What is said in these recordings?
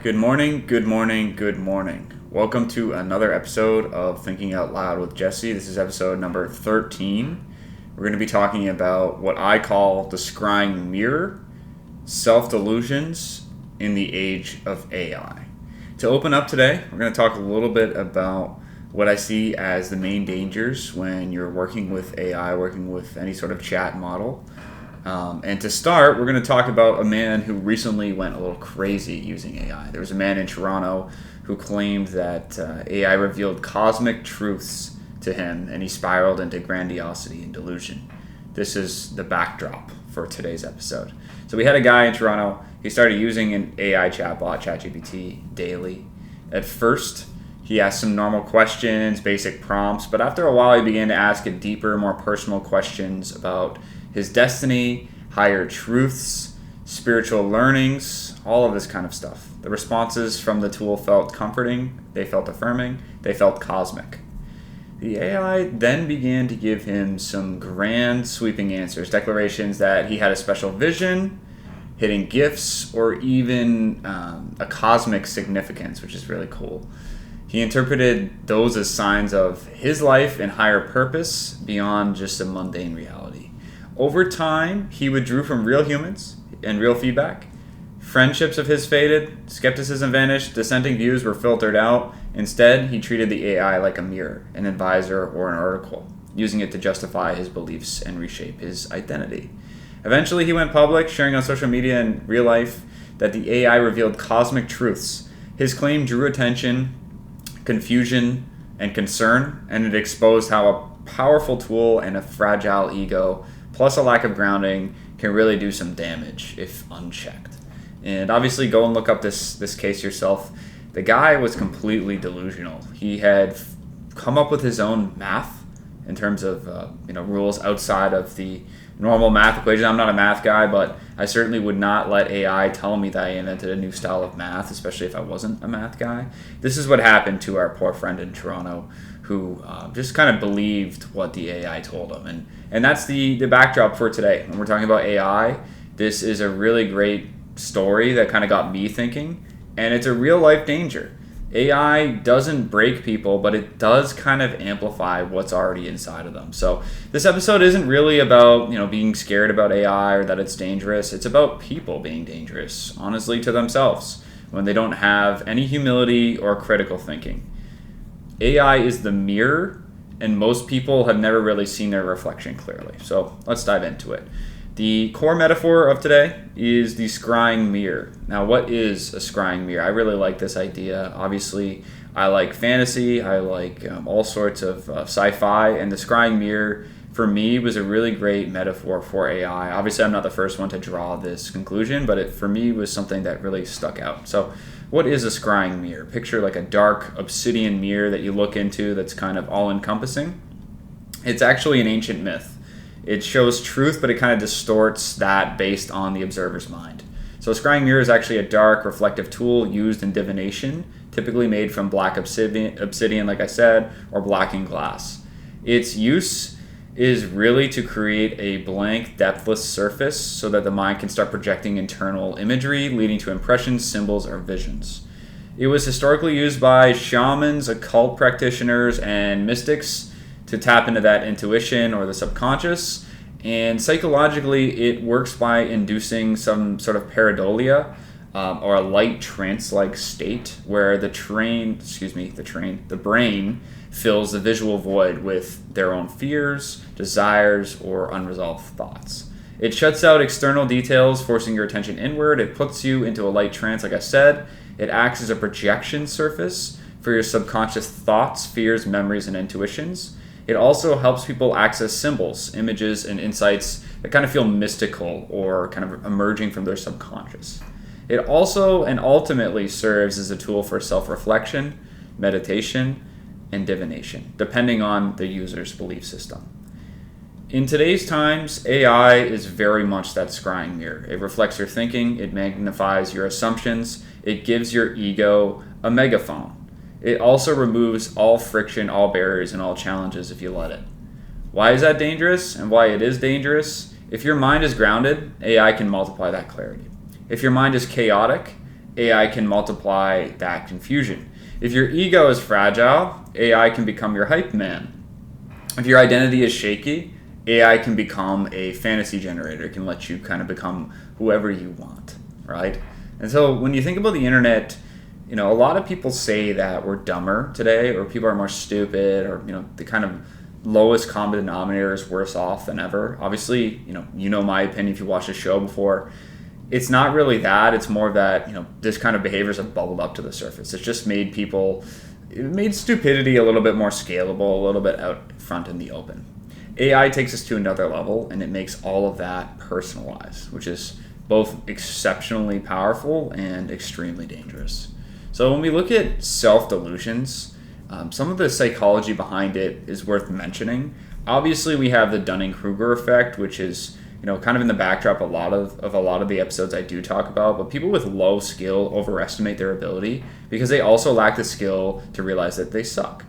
Good morning, good morning, good morning. Welcome to another episode of Thinking Out Loud with Jesse. This is episode number 13. We're going to be talking about what I call the scrying mirror, self-delusions in the age of AI. To open up today, we're going to talk a little bit about what I see as the main dangers when you're working with AI, working with any sort of chat model. And to start, we're going to talk about a man who recently went a little crazy using AI. There was a man in Toronto who claimed that AI revealed cosmic truths to him, and he spiraled into grandiosity and delusion. This is the backdrop for today's episode. So we had a guy in Toronto. He started using an AI chatbot, ChatGPT, daily. At first, he asked some normal questions, basic prompts, but after a while, he began to ask it deeper, more personal questions about his destiny, higher truths, spiritual learnings, all of this kind of stuff. The responses from the tool felt comforting, they felt affirming, they felt cosmic. The AI then began to give him some grand sweeping answers, declarations that he had a special vision, hidden gifts, or even a cosmic significance, which is really cool. He interpreted those as signs of his life and higher purpose beyond just a mundane reality. Over time, he withdrew from real humans and real feedback. Friendships of his faded, skepticism vanished, dissenting views were filtered out. Instead, he treated the AI like a mirror, an advisor, or an article, using it to justify his beliefs and reshape his identity. Eventually, he went public, sharing on social media and real life that the AI revealed cosmic truths. His claim drew attention, confusion, and concern, and it exposed how a powerful tool and a fragile ego plus a lack of grounding can really do some damage if unchecked. And obviously go and look up this case yourself. The guy was completely delusional. He had come up with his own math in terms of rules outside of the normal math equation. I'm not a math guy, but I certainly would not let AI tell me that I invented a new style of math, especially if I wasn't a math guy. This is what happened to our poor friend in Toronto who just kind of believed what the AI told him. And that's the backdrop for today. When we're talking about AI, this is a really great story that kind of got me thinking, and it's a real life danger. AI doesn't break people, but it does kind of amplify what's already inside of them. So this episode isn't really about, being scared about AI or that it's dangerous. It's about people being dangerous, honestly, to themselves when they don't have any humility or critical thinking. AI is the mirror, and most people have never really seen their reflection clearly. So let's dive into it. The core metaphor of today is the scrying mirror. Now, what is a scrying mirror? I really like this idea. Obviously, I like fantasy. I like all sorts of sci-fi. And the scrying mirror, for me, was a really great metaphor for AI. Obviously, I'm not the first one to draw this conclusion, but it, for me, was something that really stuck out. So what is a scrying mirror? Picture like a dark obsidian mirror that you look into that's kind of all-encompassing. It's actually an ancient myth. It shows truth, but it kind of distorts that based on the observer's mind. So a scrying mirror is actually a dark, reflective tool used in divination, typically made from black obsidian, like I said, or blackened glass. Its use is really to create a blank, depthless surface so that the mind can start projecting internal imagery, leading to impressions, symbols, or visions. It was historically used by shamans, occult practitioners, and mystics to tap into that intuition or the subconscious. And psychologically, it works by inducing some sort of pareidolia, or a light trance-like state where the brain fills the visual void with their own fears, desires, or unresolved thoughts. It shuts out external details, forcing your attention inward. It puts you into a light trance, like I said. It acts as a projection surface for your subconscious thoughts, fears, memories, and intuitions. It also helps people access symbols, images, and insights that kind of feel mystical or kind of emerging from their subconscious. It also and ultimately serves as a tool for self-reflection, meditation, and divination, depending on the user's belief system. In today's times, AI is very much that scrying mirror. It reflects your thinking, it magnifies your assumptions, it gives your ego a megaphone. It also removes all friction, all barriers, and all challenges if you let it. Why is that dangerous and why it is dangerous? If your mind is grounded, AI can multiply that clarity. If your mind is chaotic, AI can multiply that confusion. If your ego is fragile, AI can become your hype man. If your identity is shaky, AI can become a fantasy generator. It can let you kind of become whoever you want, right? And so when you think about the internet, a lot of people say that we're dumber today, or people are more stupid, or the kind of lowest common denominator is worse off than ever. Obviously, my opinion if you watched the show before. It's not really that. It's more that this kind of behaviors have bubbled up to the surface. It's just made stupidity a little bit more scalable, a little bit out front in the open. AI takes us to another level, and it makes all of that personalized, which is both exceptionally powerful and extremely dangerous. So when we look at self-delusions, some of the psychology behind it is worth mentioning. Obviously, we have the Dunning-Kruger effect, which is kind of in the backdrop of a lot of the episodes I do talk about. But people with low skill overestimate their ability because they also lack the skill to realize that they suck.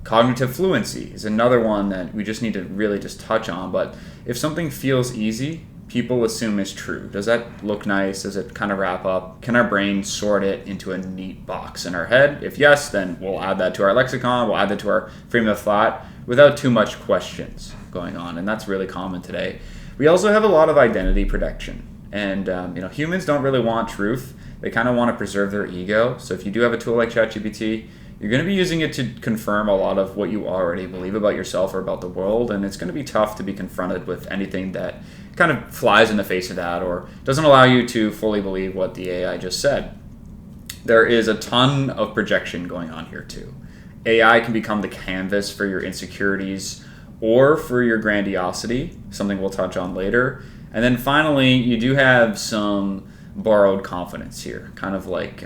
Cognitive fluency is another one that we just need to really just touch on. But if something feels easy, people assume it's true. Does that look nice? Does it kind of wrap up? Can our brain sort it into a neat box in our head? If yes, then we'll add that to our lexicon. We'll add that to our frame of thought without too much questions going on. And that's really common today. We also have a lot of identity protection. And humans don't really want truth. They kind of want to preserve their ego. So if you do have a tool like ChatGPT, you're going to be using it to confirm a lot of what you already believe about yourself or about the world, and it's going to be tough to be confronted with anything that kind of flies in the face of that or doesn't allow you to fully believe what the AI just said. There is a ton of projection going on here too. AI can become the canvas for your insecurities or for your grandiosity, something we'll touch on later. And then finally, you do have some borrowed confidence here, kind of like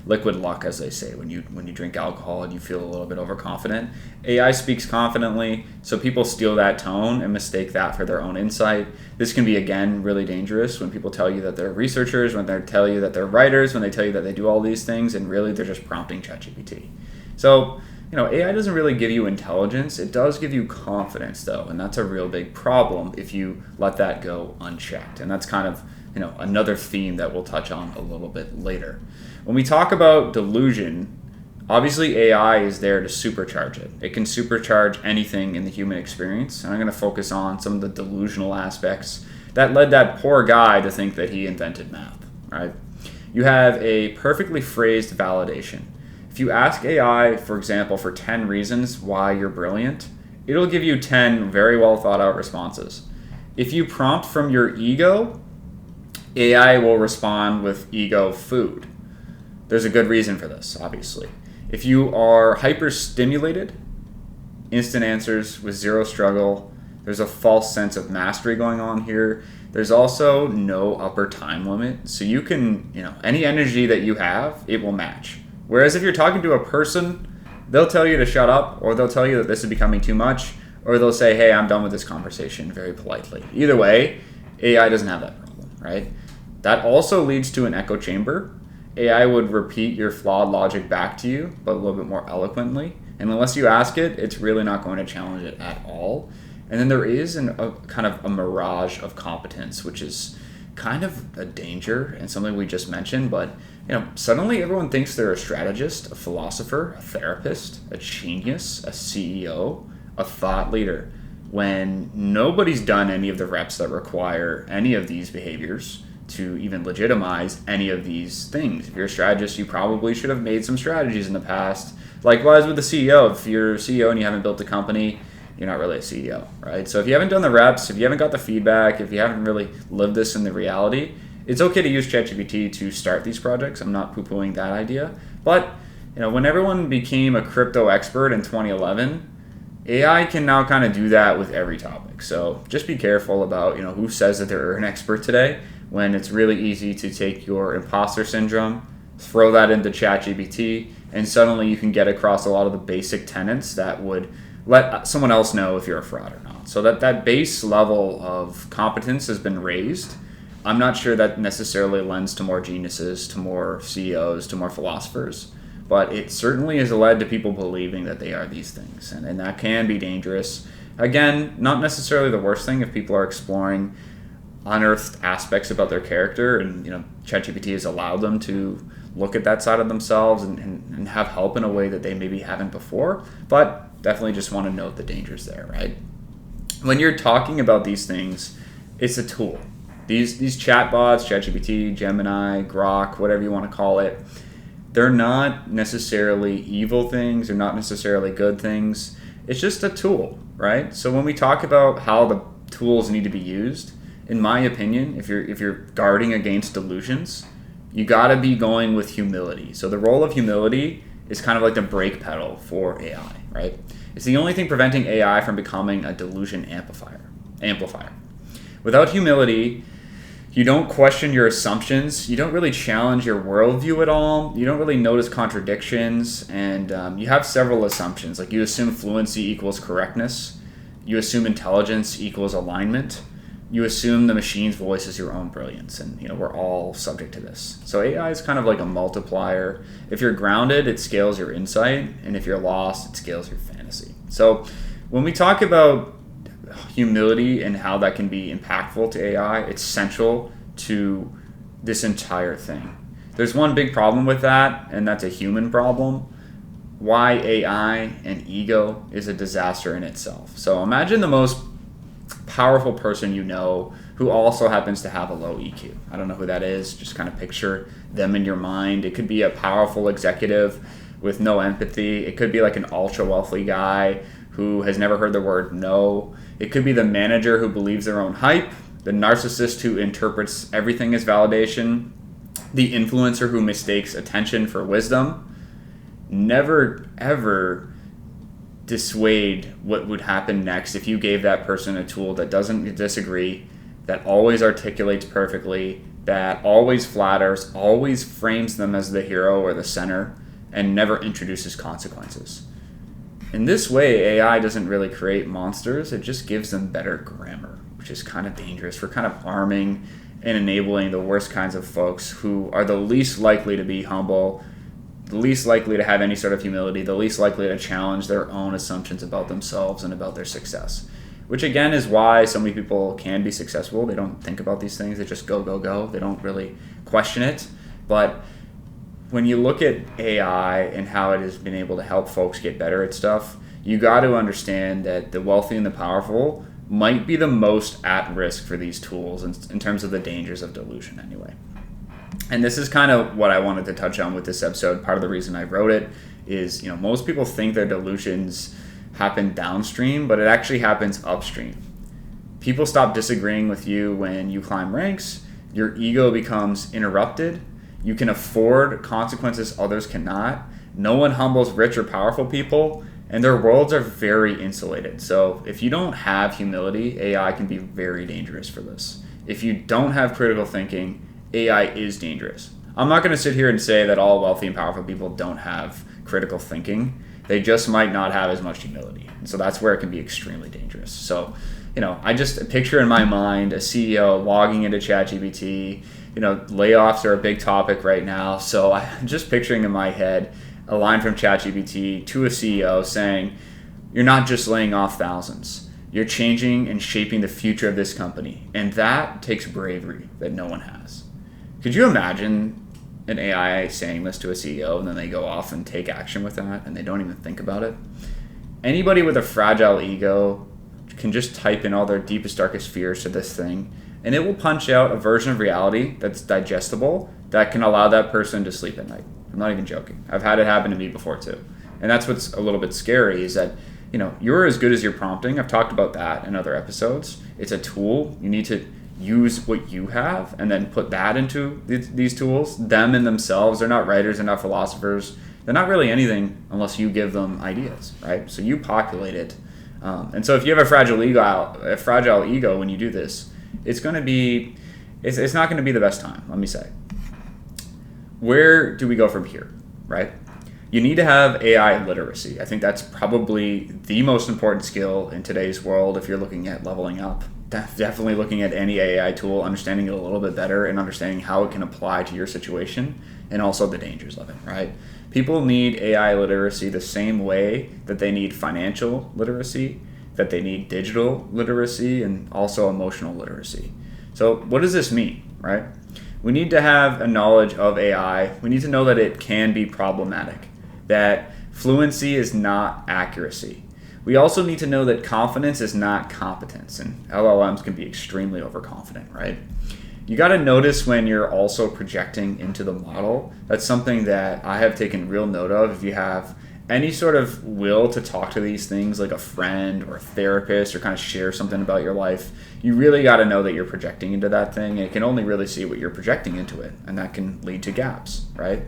liquid luck, as they say, when you drink alcohol and you feel a little bit overconfident. AI speaks confidently, so people steal that tone and mistake that for their own insight. This can be, again, really dangerous when people tell you that they're researchers, when they tell you that they're writers, when they tell you that they do all these things, and really they're just prompting ChatGPT. So, AI doesn't really give you intelligence. It does give you confidence, though, and that's a real big problem if you let that go unchecked. And that's kind of another theme that we'll touch on a little bit later. When we talk about delusion, obviously AI is there to supercharge it. It can supercharge anything in the human experience. And I'm going to focus on some of the delusional aspects that led that poor guy to think that he invented math, right? You have a perfectly phrased validation. If you ask AI, for example, for 10 reasons why you're brilliant, it'll give you 10 very well thought out responses. If you prompt from your ego, AI will respond with ego food. There's a good reason for this, obviously. If you are hyper-stimulated, instant answers with zero struggle. There's a false sense of mastery going on here. There's also no upper time limit. So you can, any energy that you have, it will match. Whereas if you're talking to a person, they'll tell you to shut up, or they'll tell you that this is becoming too much, or they'll say, hey, I'm done with this conversation very politely. Either way, AI doesn't have that problem, right? That also leads to an echo chamber. AI would repeat your flawed logic back to you, but a little bit more eloquently. And unless you ask it, it's really not going to challenge it at all. And then there is a kind of a mirage of competence, which is kind of a danger and something we just mentioned. But suddenly everyone thinks they're a strategist, a philosopher, a therapist, a genius, a CEO, a thought leader, when nobody's done any of the reps that require any of these behaviors to even legitimize any of these things. If you're a strategist, you probably should have made some strategies in the past. Likewise with the CEO. If you're a CEO and you haven't built a company, you're not really a CEO, right? So if you haven't done the reps, if you haven't got the feedback, if you haven't really lived this in the reality, it's okay to use ChatGPT to start these projects. I'm not poo-pooing that idea. But when everyone became a crypto expert in 2011, AI can now kind of do that with every topic. So just be careful about who says that they're an expert today, when it's really easy to take your imposter syndrome, throw that into ChatGPT, and suddenly you can get across a lot of the basic tenets that would let someone else know if you're a fraud or not. So that base level of competence has been raised. I'm not sure that necessarily lends to more geniuses, to more CEOs, to more philosophers, but it certainly has led to people believing that they are these things, and that can be dangerous. Again, not necessarily the worst thing if people are exploring unearthed aspects about their character and ChatGPT has allowed them to look at that side of themselves and have help in a way that they maybe haven't before, but definitely just want to note the dangers there, right? When you're talking about these things, it's a tool. These chatbots, ChatGPT, Gemini, Grok, whatever you want to call it, they're not necessarily evil things. They're not necessarily good things. It's just a tool, right? So when we talk about how the tools need to be used, in my opinion, if you're guarding against delusions, you got to be going with humility. So the role of humility is kind of like the brake pedal for AI, right? It's the only thing preventing AI from becoming a delusion amplifier. Without humility, you don't question your assumptions. You don't really challenge your worldview at all. You don't really notice contradictions. And you have several assumptions. Like you assume fluency equals correctness. You assume intelligence equals alignment. You assume the machine's voice is your own brilliance. And we're all subject to this. So AI is kind of like a multiplier. If you're grounded, it scales your insight. And if you're lost, it scales your fantasy. So when we talk about humility and how that can be impactful to AI, it's central to this entire thing. There's one big problem with that, and that's a human problem. Why AI and ego is a disaster in itself. So imagine the most powerful person you know who also happens to have a low EQ. I don't know who that is. Just kind of picture them in your mind. It could be a powerful executive with no empathy. It could be like an ultra wealthy guy who has never heard the word no. It could be the manager who believes their own hype, the narcissist who interprets everything as validation, the influencer who mistakes attention for wisdom. Never, ever dissuade what would happen next if you gave that person a tool that doesn't disagree, that always articulates perfectly, that always flatters, always frames them as the hero or the center, and never introduces consequences. In this way, AI doesn't really create monsters, it just gives them better grammar, which is kind of dangerous. We're kind of arming and enabling the worst kinds of folks who are the least likely to be humble, the least likely to have any sort of humility, the least likely to challenge their own assumptions about themselves and about their success. Which again is why so many people can be successful. They don't think about these things, they just go, go, go. They don't really question it. But when you look at AI and how it has been able to help folks get better at stuff, you got to understand that the wealthy and the powerful might be the most at risk for these tools in terms of the dangers of delusion anyway. And this is kind of what I wanted to touch on with this episode. Part of the reason I wrote it is, most people think their delusions happen downstream, but it actually happens upstream. People stop disagreeing with you when you climb ranks. Your ego becomes interrupted. You can afford consequences others cannot. No one humbles rich or powerful people, and their worlds are very insulated. So if you don't have humility, AI can be very dangerous for this. If you don't have critical thinking, AI is dangerous. I'm not going to sit here and say that all wealthy and powerful people don't have critical thinking. They just might not have as much humility. And so that's where it can be extremely dangerous. So, I just picture in my mind a CEO logging into ChatGPT. Layoffs are a big topic right now. So I'm just picturing in my head a line from ChatGPT to a CEO saying, "You're not just laying off thousands. You're changing and shaping the future of this company." And that takes bravery that no one has. Could you imagine an AI saying this to a CEO and then they go off and take action with that and they don't even think about it? Anybody with a fragile ego can just type in all their deepest, darkest fears to this thing, and it will punch out a version of reality that's digestible that can allow that person to sleep at night. I'm not even joking. I've had it happen to me before too. And that's what's a little bit scary is that, you're as good as your prompting. I've talked about that in other episodes. It's a tool. You need to use what you have and then put that into these tools. Them in themselves, they're not writers, they're not philosophers. They're not really anything unless you give them ideas, right? So you populate it. And so if you have a fragile ego when you do this, it's not going to be the best time, let me say. Where do we go from here, right? You need to have AI literacy. I think that's probably the most important skill in today's world if you're looking at leveling up. Definitely looking at any AI tool, understanding it a little bit better and understanding how it can apply to your situation and also the dangers of it, right? People need AI literacy the same way that they need financial literacy, that they need digital literacy, and also emotional literacy. So what does this mean, right? we need to have a knowledge of AI. We need to know that it can be problematic, that fluency is not accuracy. We also need to know that confidence is not competence, and LLMs can be extremely overconfident, right? You got to notice when you're also projecting into the model. That's something that I have taken real note of. If you have any sort of will to talk to these things like a friend or a therapist or kind of share something about your life, you really got to know that you're projecting into that thing. It can only really see what you're projecting into it, and that can lead to gaps, right?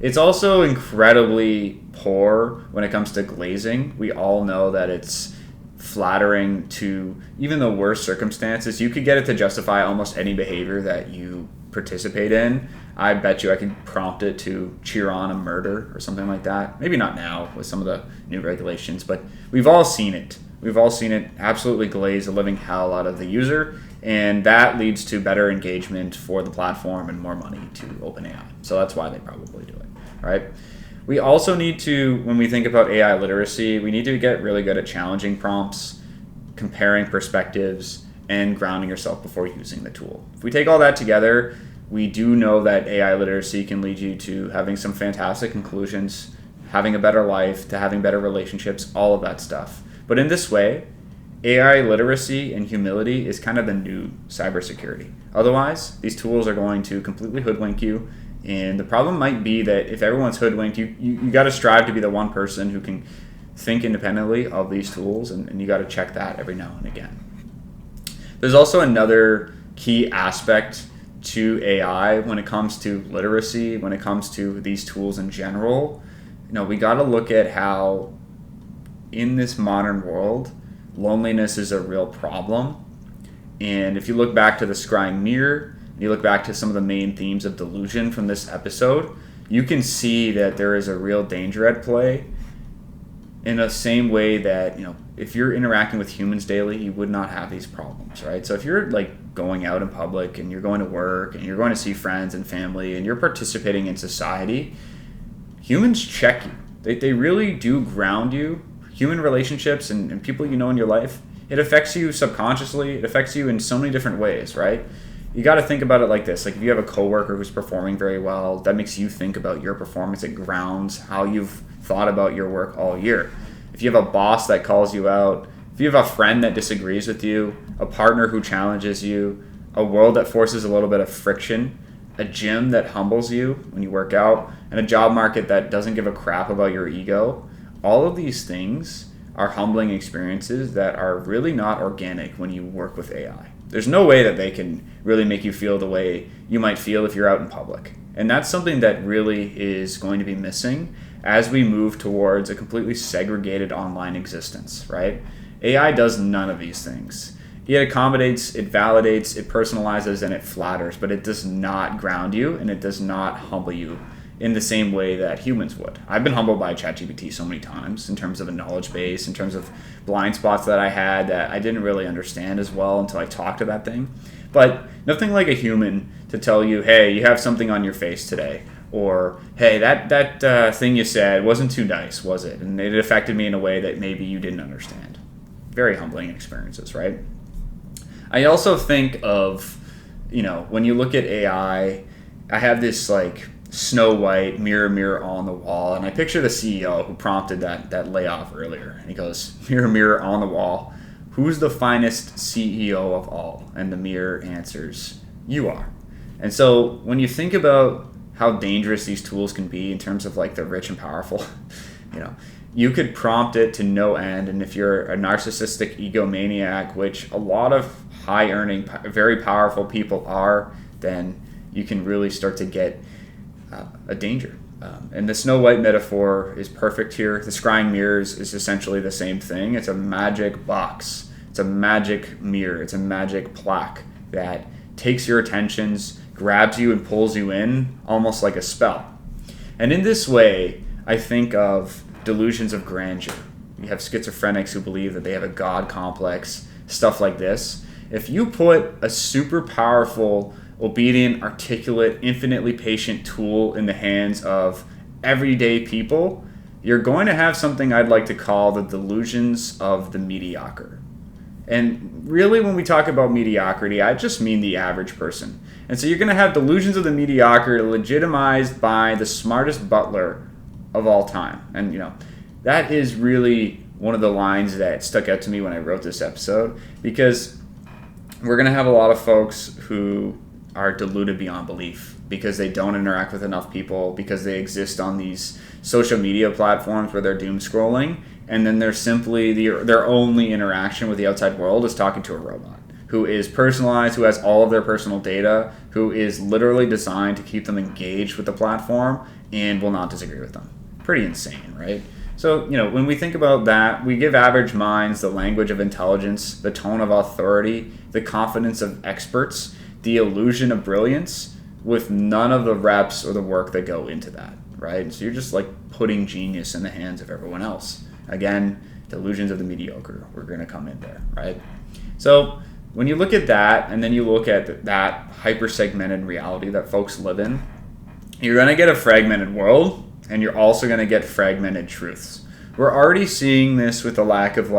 It's also incredibly poor when it comes to glazing. We all know that it's flattering to even the worst circumstances. You could get it to justify almost any behavior that you participate in. I bet you I could prompt it to cheer on a murder or something like that. Maybe not now with some of the new regulations, but we've all seen it. We've all seen it absolutely glaze the living hell out of the user, and that leads to better engagement for the platform and more money to OpenAI. So that's why they probably do it, right? We also need to, when we think about AI literacy, we need to get really good at challenging prompts, comparing perspectives, and grounding yourself before using the tool. If we take all that together, we do know that AI literacy can lead you to having some fantastic conclusions, having a better life, to having better relationships, all of that stuff. But in this way, AI literacy and humility is kind of the new cybersecurity. Otherwise, these tools are going to completely hoodwink you. And the problem might be that if everyone's hoodwinked, you got to strive to be the one person who can think independently of these tools, and you got to check that every now and again. There's also another key aspect to AI when it comes to literacy, when it comes to these tools in general. We got to look at how in this modern world, loneliness is a real problem. And if you look back to the Scrying mirror, you look back to some of the main themes of delusion from this episode, you can see that there is a real danger at play in the same way that, if you're interacting with humans daily, you would not have these problems, right? So if you're like going out in public and you're going to work and you're going to see friends and family and you're participating in society, humans check you. They really do ground you. Human relationships and people you know in your life, it affects you subconsciously. It affects you in so many different ways, right? You got to think about it like this. Like if you have a coworker who's performing very well, that makes you think about your performance. It grounds how you've thought about your work all year. If you have a boss that calls you out, if you have a friend that disagrees with you, a partner who challenges you, a world that forces a little bit of friction, a gym that humbles you when you work out, and a job market that doesn't give a crap about your ego, all of these things are humbling experiences that are really not organic when you work with AI. There's no way that they can really make you feel the way you might feel if you're out in public. And that's something that really is going to be missing as we move towards a completely segregated online existence, right? AI does none of these things. It accommodates, it validates, it personalizes, and it flatters, but it does not ground you and it does not humble you in the same way that humans would. I've been humbled by ChatGPT so many times in terms of a knowledge base, in terms of blind spots that I had that I didn't really understand as well until I talked to that thing. But nothing like a human to tell you, hey, you have something on your face today. Or, hey, that thing you said wasn't too nice, was it? And it affected me in a way that maybe you didn't understand. Very humbling experiences, right? I also think of, when you look at AI, I have this like Snow White, mirror, mirror on the wall. And I picture the CEO who prompted that layoff earlier. And he goes, mirror, mirror on the wall, who's the finest CEO of all? And the mirror answers, you are. And so when you think about how dangerous these tools can be in terms of like the rich and powerful, you could prompt it to no end. And if you're a narcissistic egomaniac, which a lot of high earning, very powerful people are, then you can really start to get a danger. And the Snow White metaphor is perfect here. The Scrying mirrors is essentially the same thing. It's a magic box. It's a magic mirror. It's a magic plaque that takes your attentions, grabs you and pulls you in almost like a spell. And in this way, I think of delusions of grandeur. You have schizophrenics who believe that they have a God complex, stuff like this. If you put a super powerful, obedient, articulate, infinitely patient tool in the hands of everyday people, you're going to have something I'd like to call the delusions of the mediocre. And really, when we talk about mediocrity, I just mean the average person. And so you're going to have delusions of the mediocre legitimized by the smartest butler of all time. And, that is really one of the lines that stuck out to me when I wrote this episode, because we're going to have a lot of folks who are deluded beyond belief because they don't interact with enough people, because they exist on these social media platforms where they're doom scrolling, and then they're simply their only interaction with the outside world is talking to a robot who is personalized, who has all of their personal data, who is literally designed to keep them engaged with the platform and will not disagree with them. Pretty insane, right? So, when we think about that, we give average minds the language of intelligence, the tone of authority, the confidence of experts, the illusion of brilliance, with none of the reps or the work that go into that, right? So you're just like putting genius in the hands of everyone else. Again, delusions of the mediocre, we're going to come in there, right? So when you look at that, and then you look at that hyper-segmented reality that folks live in, you're going to get a fragmented world, and you're also going to get fragmented truths. We're already seeing this with the lack of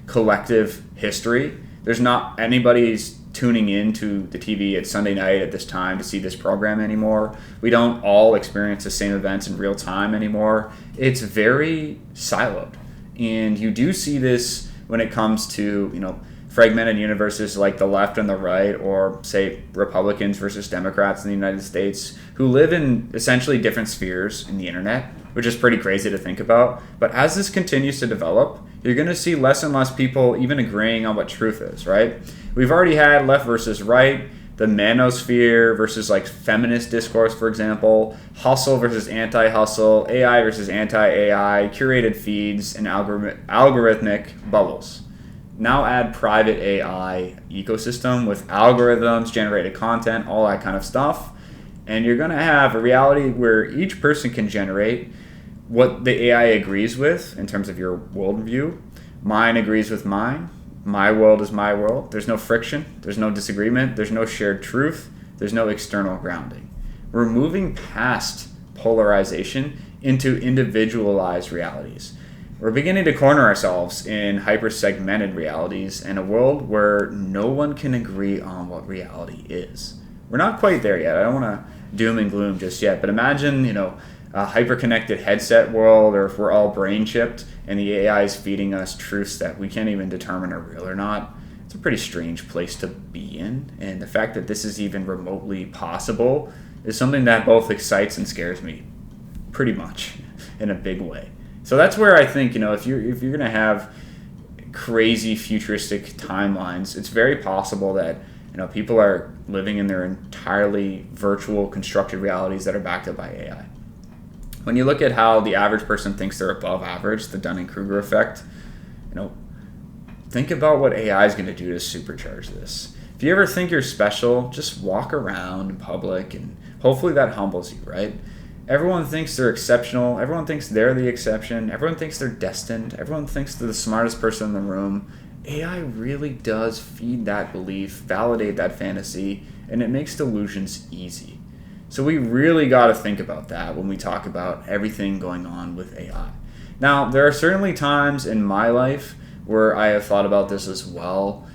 collective history. There's not anybody's tuning in to the TV at Sunday night at this time to see this program anymore. We don't all experience the same events in real time anymore. It's very siloed. And you do see this when it comes to, fragmented universes like the left and the right, or say Republicans versus Democrats in the United States, who live in essentially different spheres in the internet, which is pretty crazy to think about. But as this continues to develop, you're going to see less and less people even agreeing on what truth is, right? We've already had left versus right, the manosphere versus feminist discourse, for example, hustle versus anti-hustle, AI versus anti-AI, curated feeds, and algorithmic bubbles. Now add private AI ecosystem with algorithms, generated content, all that kind of stuff. And you're going to have a reality where each person can generate what the AI agrees with in terms of your worldview. Mine agrees with mine. My world is my world. There's no friction. There's no disagreement. There's no shared truth. There's no external grounding. We're moving past polarization into individualized realities. We're beginning to corner ourselves in hyper-segmented realities in a world where no one can agree on what reality is. We're not quite there yet. I don't want to doom and gloom just yet, but imagine, a hyper-connected headset world, or if we're all brain-chipped and the AI is feeding us truths that we can't even determine are real or not. It's a pretty strange place to be in, and the fact that this is even remotely possible is something that both excites and scares me pretty much in a big way. So that's where I think, if you're going to have crazy futuristic timelines, it's very possible that, people are living in their entirely virtual constructed realities that are backed up by AI. When you look at how the average person thinks they're above average, the Dunning-Kruger effect, think about what AI is going to do to supercharge this. If you ever think you're special, just walk around in public, and hopefully that humbles you, right? Everyone thinks they're exceptional. Everyone thinks they're the exception. Everyone thinks they're destined. Everyone thinks they're the smartest person in the room. AI really does feed that belief, validate that fantasy, and it makes delusions easy. So we really got to think about that when we talk about everything going on with AI. Now, there are certainly times in my life where I have thought about this as well.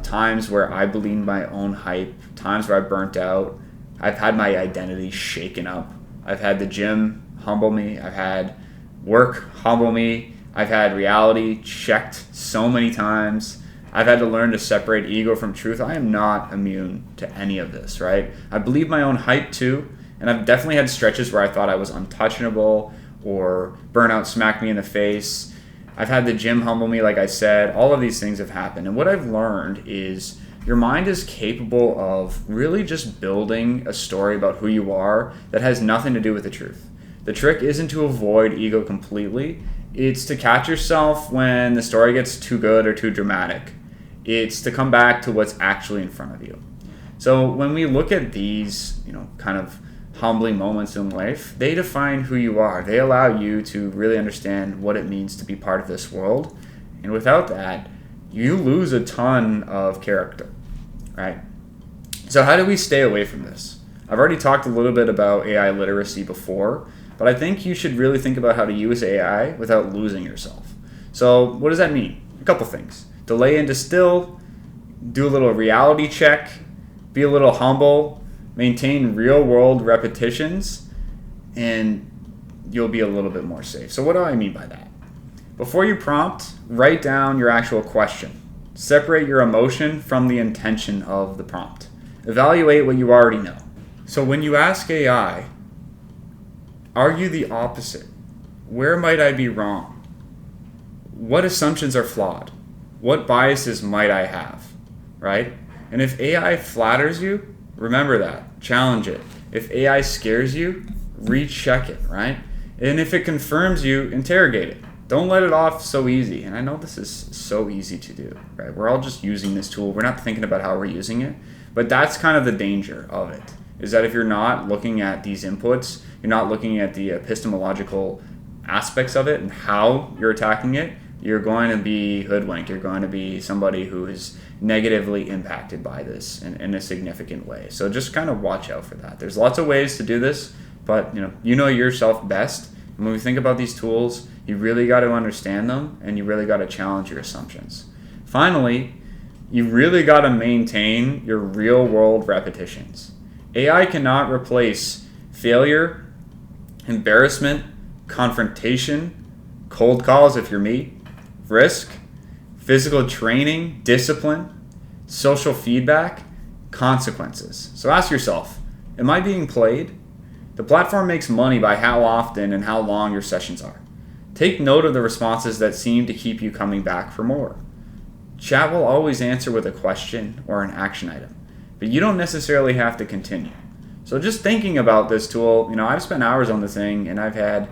Times where I believed my own hype, times where I burnt out. I've had my identity shaken up. I've had the gym humble me. I've had work humble me. I've had reality checked so many times. I've had to learn to separate ego from truth. I am not immune to any of this, right? I believe my own hype too, and I've definitely had stretches where I thought I was untouchable, or burnout smacked me in the face. I've had the gym humble me, like I said. All of these things have happened, and what I've learned is your mind is capable of really just building a story about who you are that has nothing to do with the truth. The trick isn't to avoid ego completely. It's to catch yourself when the story gets too good or too dramatic. It's to come back to what's actually in front of you. So when we look at these, kind of humbling moments in life, they define who you are. They allow you to really understand what it means to be part of this world. And without that, you lose a ton of character, right? So how do we stay away from this? I've already talked a little bit about AI literacy before, but I think you should really think about how to use AI without losing yourself. So what does that mean? A couple things. Delay and distill. do a little reality check, be a little humble, maintain real world repetitions, and you'll be a little bit more safe. So what do I mean by that? Before you prompt, write down your actual question. Separate your emotion from the intention of the prompt. Evaluate what you already know. So when you ask AI, argue the opposite. Where might I be wrong? What assumptions are flawed? What biases might I have? Right? And if AI flatters you, remember that. Challenge it. If AI scares you, recheck it, right? And if it confirms you, interrogate it. Don't let it off so easy. And I know this is so easy to do, right? We're all just using this tool. We're not thinking about how we're using it. But that's kind of the danger of it, is that if you're not looking at these inputs, you're not looking at the epistemological aspects of it and how you're attacking it, you're going to be hoodwinked. You're going to be somebody who is negatively impacted by this in a significant way. So just kind of watch out for that. There's lots of ways to do this, but you know yourself best. And when we think about these tools, you really got to understand them, and you really got to challenge your assumptions. Finally, you really got to maintain your real world repetitions. AI cannot replace failure, embarrassment, confrontation, cold calls if you're me, risk, physical training, discipline, social feedback, consequences. So ask yourself, am I being played? The platform makes money by how often and how long your sessions are. Take note of the responses that seem to keep you coming back for more. Chat will always answer with a question or an action item, but you don't necessarily have to continue. So just thinking about this tool, I've spent hours on this thing, and I've had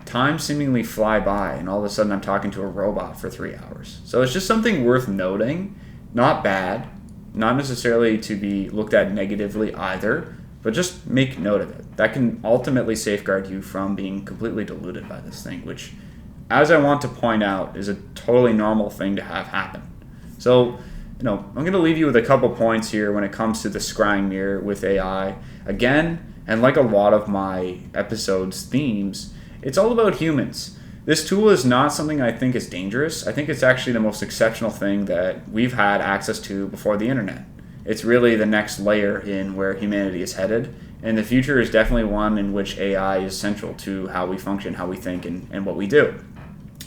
time seemingly fly by, and all of a sudden I'm talking to a robot for 3 hours. So it's just something worth noting. Not bad, not necessarily to be looked at negatively either, but just make note of it. That can ultimately safeguard you from being completely deluded by this thing, which, as I want to point out, is a totally normal thing to have happen. So, I'm going to leave you with a couple points here when it comes to the scrying mirror with AI. Again, and like a lot of my episodes' themes, it's all about humans. This tool is not something I think is dangerous. I think it's actually the most exceptional thing that we've had access to before the internet. It's really the next layer in where humanity is headed, and the future is definitely one in which AI is central to how we function, how we think, and what we do.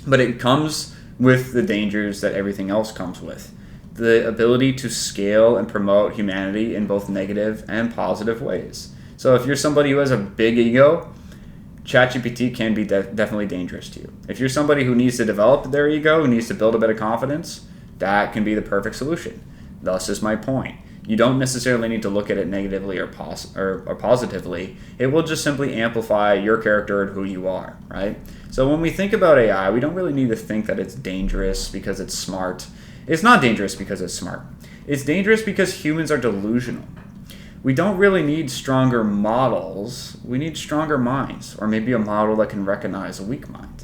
But it comes with the dangers that everything else comes with. The ability to scale and promote humanity in both negative and positive ways. So if you're somebody who has a big ego, ChatGPT can be definitely dangerous to you. If you're somebody who needs to develop their ego, who needs to build a bit of confidence, that can be the perfect solution. Thus is my point. You don't necessarily need to look at it negatively or positively. It will just simply amplify your character and who you are, right? So when we think about AI, we don't really need to think that it's dangerous because it's smart. It's not dangerous because it's smart. It's dangerous because humans are delusional. We don't really need stronger models. We need stronger minds, or maybe a model that can recognize a weak mind.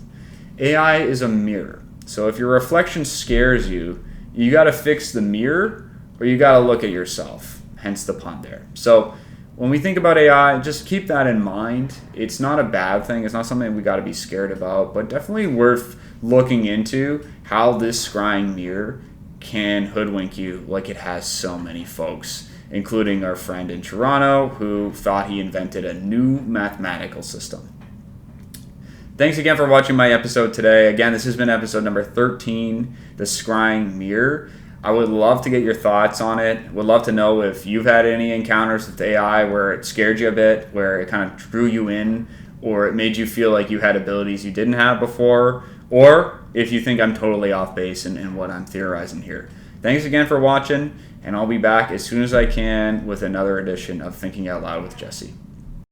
AI is a mirror. So if your reflection scares you, you got to fix the mirror, or you got to look at yourself, hence the pun there. So when we think about AI, just keep that in mind. It's not a bad thing. It's not something we got to be scared about, but definitely worth looking into how this scrying mirror can hoodwink you like it has so many folks, including our friend in Toronto who thought he invented a new mathematical system. Thanks again for watching my episode today. Again, this has been episode number 13, the scrying mirror. I would love to get your thoughts on it. Would love to know if you've had any encounters with AI where it scared you a bit, where it kind of drew you in, or it made you feel like you had abilities you didn't have before, or if you think I'm totally off base in what I'm theorizing here. Thanks again for watching, and I'll be back as soon as I can with another edition of Thinking Out Loud with Jesse.